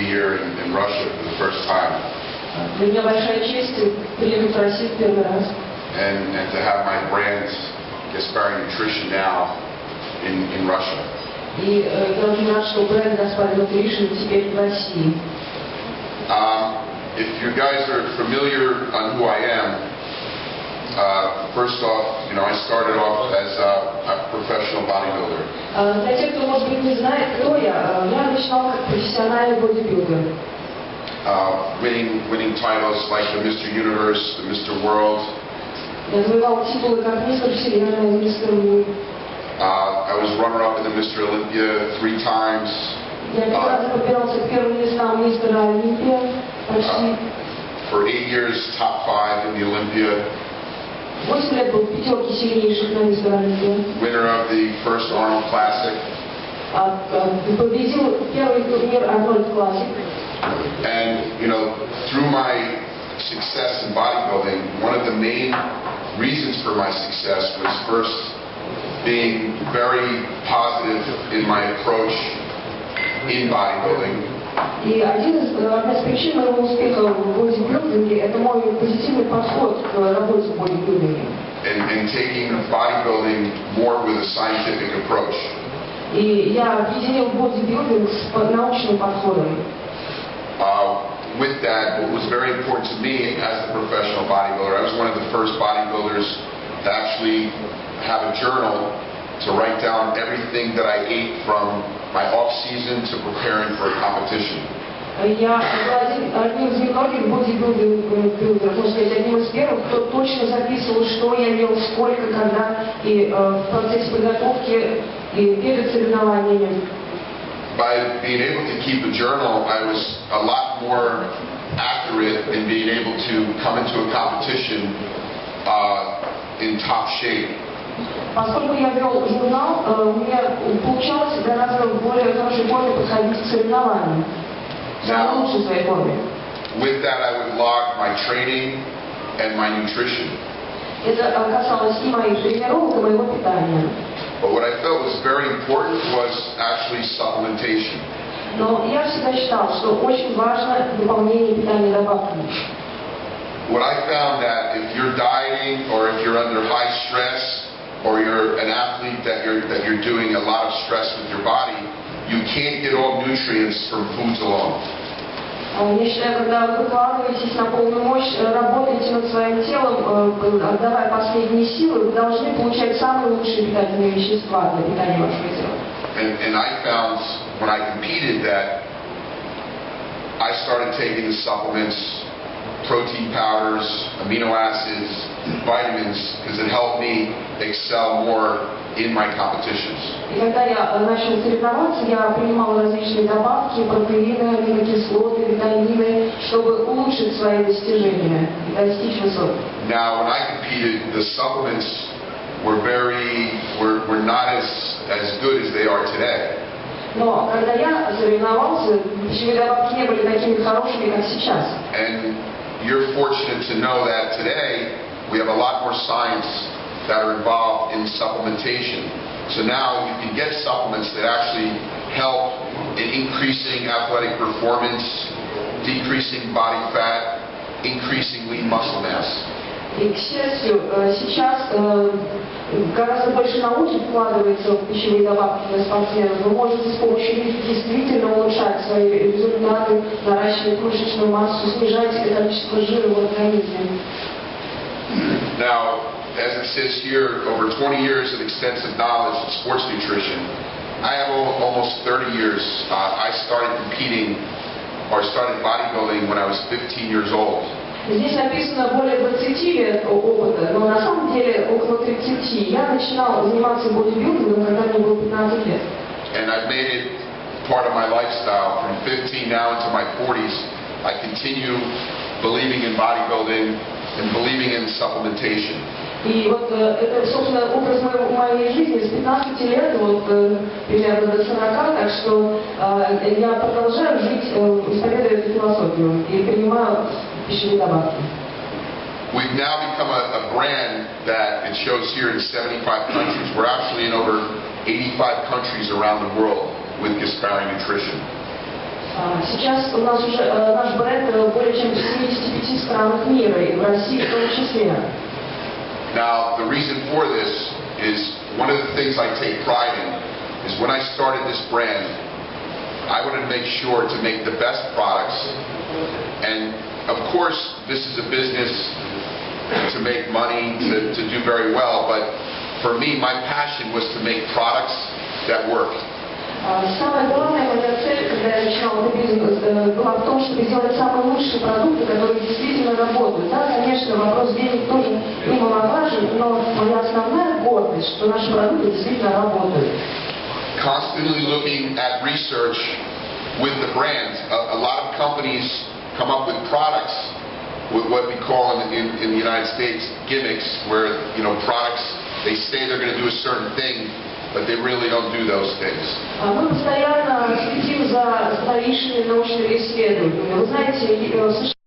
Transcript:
be here in Russia for the first time. Для меня большая честь приехать в Россию в первый раз. And to have my brand Gaspari Nutrition now in Russia. И я очень рад, что бренд Gaspari Nutrition теперь в России. If you guys are familiar on who I am, first off, I started off as a professional bodybuilder. Для тех, кто, может быть, не знает, кто я начинал как профессиональный бодибилдер. Winning titles like the Mr. Universe, the Mr. World. Я завоевал титулы как мистер Вселенная, мистер Мир. I was runner-up in the Mr. Olympia 3 times. Я 3 раза подбирался к первым местам мистера Олимпия, почти. For 8 years, top 5 in the Olympia. 8 лет был в пятерке сильнейших на мистера Олимпия. Winner of the first Arnold Classic. Победил первый турнир Arnold Classic. And, through my success in bodybuilding, one of the main reasons for my success was first being very positive in my approach in bodybuilding. И одна из причин моего успеха в бодибилдинге – это мой позитивный подход к работе в бодибилдинге. And taking bodybuilding more with a scientific approach. И я объединил бодибилдинг с научным подходом. With that, what was very important to me as a professional bodybuilder, I was one of the first bodybuilders to actually have a journal to write down everything that I ate from my off-season to preparing for a competition. Я был одним из немногих бодибилдеров, можно сказать, одним из первых, кто точно записывал, что я ел, сколько, когда, и в процессе подготовки, и перед соревнованиями. By being able to keep a journal, I was a lot more accurate in being able to come into a competition in top shape. Поскольку я вел журнал, у меня получалось гораздо более хорошей форме подходить к соревнованиям. В лучшей своей форме. With that, I would log my training and my nutrition. Это касалось и моих тренировок, и моего питания. But what I felt was very important was actually supplementation. Но я всегда считал, что очень важно дополнение питания добавками. What I found that if you're dieting or if you're under high stress or you're an athlete that you're doing a lot of stress with your body, you can't get all nutrients from foods alone. Я считаю, когда вы выкладываетесь на полную мощь, работаете над своим телом, отдавая последние силы, вы должны получать самые лучшие питательные вещества для питания вашего тела. And I found when I competed that I started taking the supplements, protein powders, amino acids, vitamins, because it helped me excel more in my competitions. И когда я начал соревноваться, я принимал различные добавки, протеины, аминокислоты, витамины, чтобы улучшить свои достижения и достичь высот. Now, when I competed, the supplements were not as good as they are today. Но когда я соревновался, пищевые добавки не были такими хорошими, как сейчас. And you're fortunate to know that today we have a lot more science that are involved in supplementation. So now you can get supplements that actually help in increasing athletic performance, decreasing body fat, increasing lean muscle mass. И, к счастью, сейчас гораздо больше науки вкладывается в пищевые добавки для спортсменов. Вы можете с помощью них действительно улучшать свои результаты, наращивать мышечную массу, снижать количество жира в организме. Now, as it says here, over 20 years of extensive knowledge in sports nutrition. I have almost 30 years. I started competing or started bodybuilding when I was 15 years old. Здесь написано более 20 лет опыта, но на самом деле около 30. Я начинал заниматься бодибилдингом, когда мне было 15 лет. And I've made it part of my lifestyle from 15 now into my 40s. I continue believing in bodybuilding and believing in supplementation. И вот это, собственно, образ моей жизни с 15 лет, вот примерно до 40, так что я продолжаю жить, исповедуя эту философию и принимаю пищевые добавки. We've now become a brand that it shows here in 75 countries. We're actually in over 85 countries around the world with Gaspari Nutrition. Сейчас у нас уже наш бренд более чем в 75 странах мира, и в России в том числе. Now, the reason for this is one of the things I take pride in is when I started this brand, I wanted to make sure to make the best products. And of course, this is a business to make money, to do very well, but for me, my passion was to make products that work. Самая главная моя цель, когда я начинала этот бизнес, была в том, чтобы сделать самые лучшие продукты, которые действительно работают. Да, конечно, вопрос денег тоже немаловажен, но моя основная гордость, что наши продукты действительно работают. Constantly looking at research with the brand. A lot of companies come up with products with what we call in the United States gimmicks, where products, they say they're going to do a certain thing, but they really don't do those things. Мы постоянно следим за новейшими научными исследованиями. Вы знаете,